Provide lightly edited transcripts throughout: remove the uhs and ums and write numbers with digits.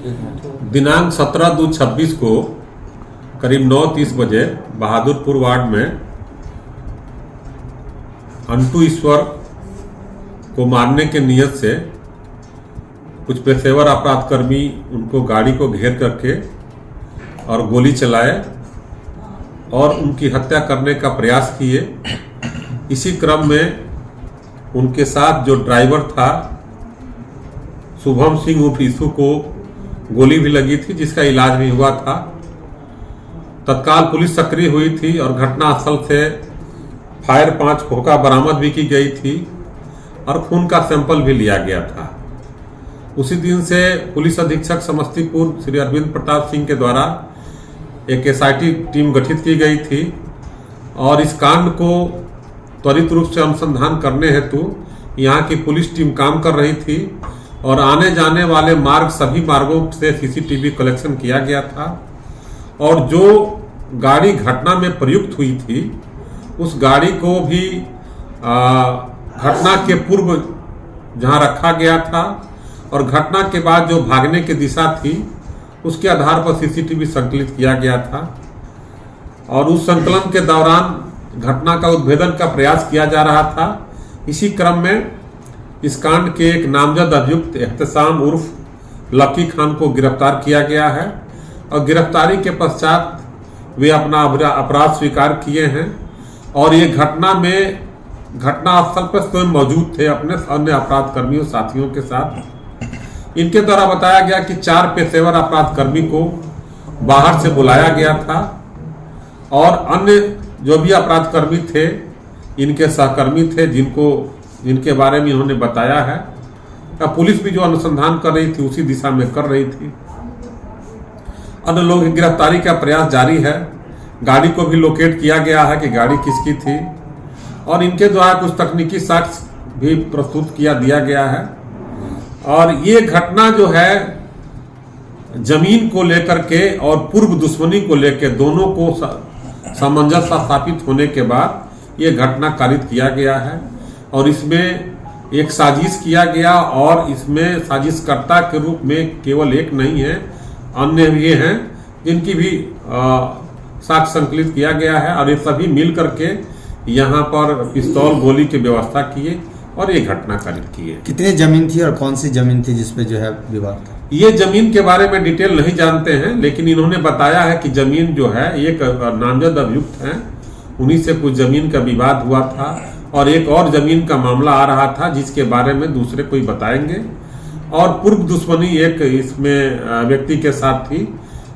दिनांक 17/2/26 को करीब 9:30 बजे बहादुरपुर वार्ड में अंटू ईश्वर को मारने के नियत से कुछ पेशेवर अपराधकर्मी उनको गाड़ी को घेर करके और गोली चलाए और उनकी हत्या करने का प्रयास किए। इसी क्रम में उनके साथ जो ड्राइवर था शुभम सिंह उर्फ ईसू को गोली भी लगी थी, जिसका इलाज भी हुआ था। तत्काल पुलिस सक्रिय हुई थी और घटनास्थल से फायर 5 खोखा बरामद भी की गई थी और खून का सैंपल भी लिया गया था। उसी दिन से पुलिस अधीक्षक समस्तीपुर श्री अरविंद प्रताप सिंह के द्वारा एक एसआईटी टीम गठित की गई थी और इस कांड को त्वरित रूप से अनुसंधान करने हेतु यहाँ की पुलिस टीम काम कर रही थी और आने जाने वाले मार्ग सभी मार्गों से सीसीटीवी कलेक्शन किया गया था और जो गाड़ी घटना में प्रयुक्त हुई थी उस गाड़ी को भी घटना के पूर्व जहां रखा गया था और घटना के बाद जो भागने की दिशा थी उसके आधार पर सीसीटीवी संकलित किया गया था और उस संकलन के दौरान घटना का उद्भेदन का प्रयास किया जा रहा था। इसी क्रम में इस कांड के एक नामजद अभियुक्त एहतसाम उर्फ लकी खान को गिरफ्तार किया गया है और गिरफ्तारी के पश्चात वे अपना अपराध स्वीकार किए हैं और ये घटनास्थल पर स्वयं मौजूद थे अपने अन्य अपराध कर्मियों साथियों के साथ। इनके द्वारा बताया गया कि 4 पेशेवर अपराध कर्मी को बाहर से बुलाया गया था और अन्य जो भी अपराध कर्मी थे इनके सहकर्मी थे जिनके बारे में इन्होंने बताया है। पुलिस भी जो अनुसंधान कर रही थी उसी दिशा में कर रही थी। अन्य लोग की गिरफ्तारी का प्रयास जारी है। गाड़ी को भी लोकेट किया गया है कि गाड़ी किसकी थी और इनके द्वारा कुछ तकनीकी साक्ष्य भी प्रस्तुत दिया गया है। और ये घटना जो है जमीन को लेकर के और पूर्व दुश्मनी को लेकर दोनों को सामंजस्य स्थापित होने के बाद ये घटना कारित किया गया है और इसमें एक साजिश किया गया और इसमें साजिशकर्ता के रूप में केवल एक नहीं है, अन्य भी हैं जिनकी भी साक्ष्य संकलित किया गया है और ये सभी मिल करके यहाँ पर पिस्तौल गोली की व्यवस्था किए और ये घटना कारित की है। कितनी जमीन थी और कौन सी जमीन थी जिसपे जो है विवाद था? ये जमीन के बारे में डिटेल नहीं जानते हैं, लेकिन इन्होंने बताया है कि जमीन जो है एक नामजद अभियुक्त हैं, उन्हीं से कुछ जमीन का विवाद हुआ था और एक और जमीन का मामला आ रहा था जिसके बारे में दूसरे कोई बताएंगे और पूर्व दुश्मनी एक इसमें व्यक्ति के साथ थी।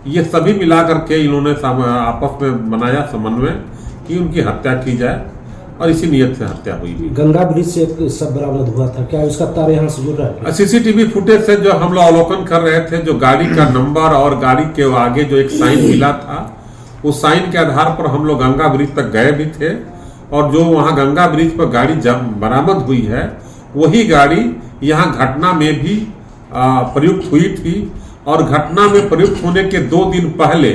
ये सभी मिला करके इन्होंने आपस में बनाया समन्वय कि उनकी हत्या की जाए और इसी नियत से हत्या हुई भी। गंगा ब्रिज से सब बरामद हुआ था, क्या उसका तार यहाँ से जुड़ रहा है? सीसीटीवी फुटेज से जो हम लोग अवलोकन कर रहे थे, जो गाड़ी का नंबर और गाड़ी के आगे जो एक साइन मिला था उस साइन के आधार पर हम लोग गंगा ब्रिज तक गए भी थे और जो वहाँ गंगा ब्रिज पर गाड़ी बरामद हुई है वही गाड़ी यहाँ घटना में भी प्रयुक्त हुई थी और घटना में प्रयुक्त होने के 2 दिन पहले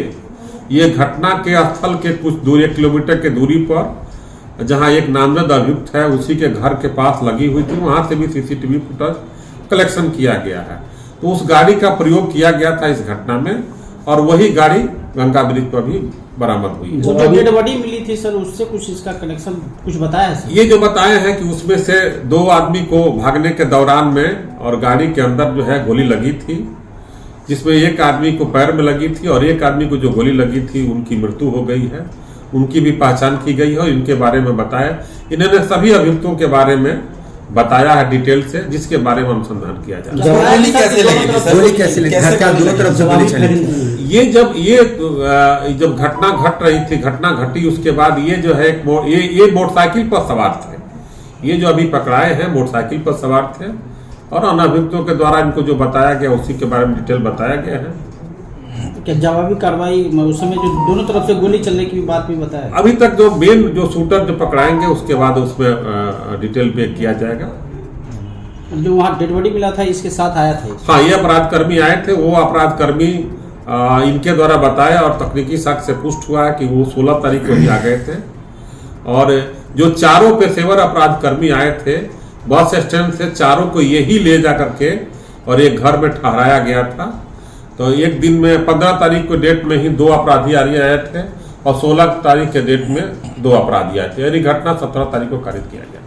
ये घटना के स्थल के कुछ दूर 1 किलोमीटर के दूरी पर जहां एक नामजद अभियुक्त है उसी के घर के पास लगी हुई थी, वहां से भी सीसीटीवी फुटेज कलेक्शन किया गया है। तो उस गाड़ी का प्रयोग किया गया था इस घटना में और वही गाड़ी गंगा ब्रिज पर भी बरामद हुई है। जो डेड बॉडी मिली थी सर, उससे कुछ इसका कनेक्शन कुछ बताया है सर? ये जो बताए हैं कि उसमें से 2 आदमी को भागने के दौरान में और गाड़ी के अंदर जो है गोली लगी थी, जिसमें एक आदमी को पैर में लगी थी और एक आदमी को जो गोली लगी थी उनकी मृत्यु हो गई है। उनकी भी पहचान की गई है और इनके बारे में बताया। इन्होंने सभी अभियुक्तों के बारे में बताया है डिटेल से, जिसके बारे में अनुसंधान किया जा रहा है। गोली कैसे लगी? गोली कैसे लगी? क्या दोनों तरफ से गोली चली? ये जब घटना घट रही थी, घटना घटी उसके बाद ये जो है ये मोटरसाइकिल पर सवार थे। ये जो अभी पकड़ाए हैं मोटरसाइकिल पर सवार थे और अन्य अभियुक्तों के द्वारा इनको जो बताया गया उसी के बारे में डिटेल बताया गया है। क्या जवाबी कार्रवाई उस समय जो दोनों तरफ से गोली चलने की बात भी बताया? अभी तक जो मेन जो शूटर जो पकड़ाएंगे उसके बाद उसमें डिटेल पे किया जाएगा। जो वहाँ डेड बॉडी मिला था इसके साथ आया था? हाँ, ये अपराध कर्मी आए थे। वो अपराध कर्मी इनके द्वारा बताया और तकनीकी साक्ष्य से पुष्ट हुआ है कि वो 16 तारीख को ही आ गए थे और जो चारों पेशेवर अपराध कर्मी आए थे बस स्टैंड से चारों को यही ले जा करके और एक घर में ठहराया गया था तो एक दिन में 15 तारीख को डेट में ही 2 अपराधी आए थे और 16 तारीख के डेट में 2 अपराधी आए थे, यानी घटना 17 तारीख को कारित किया गया।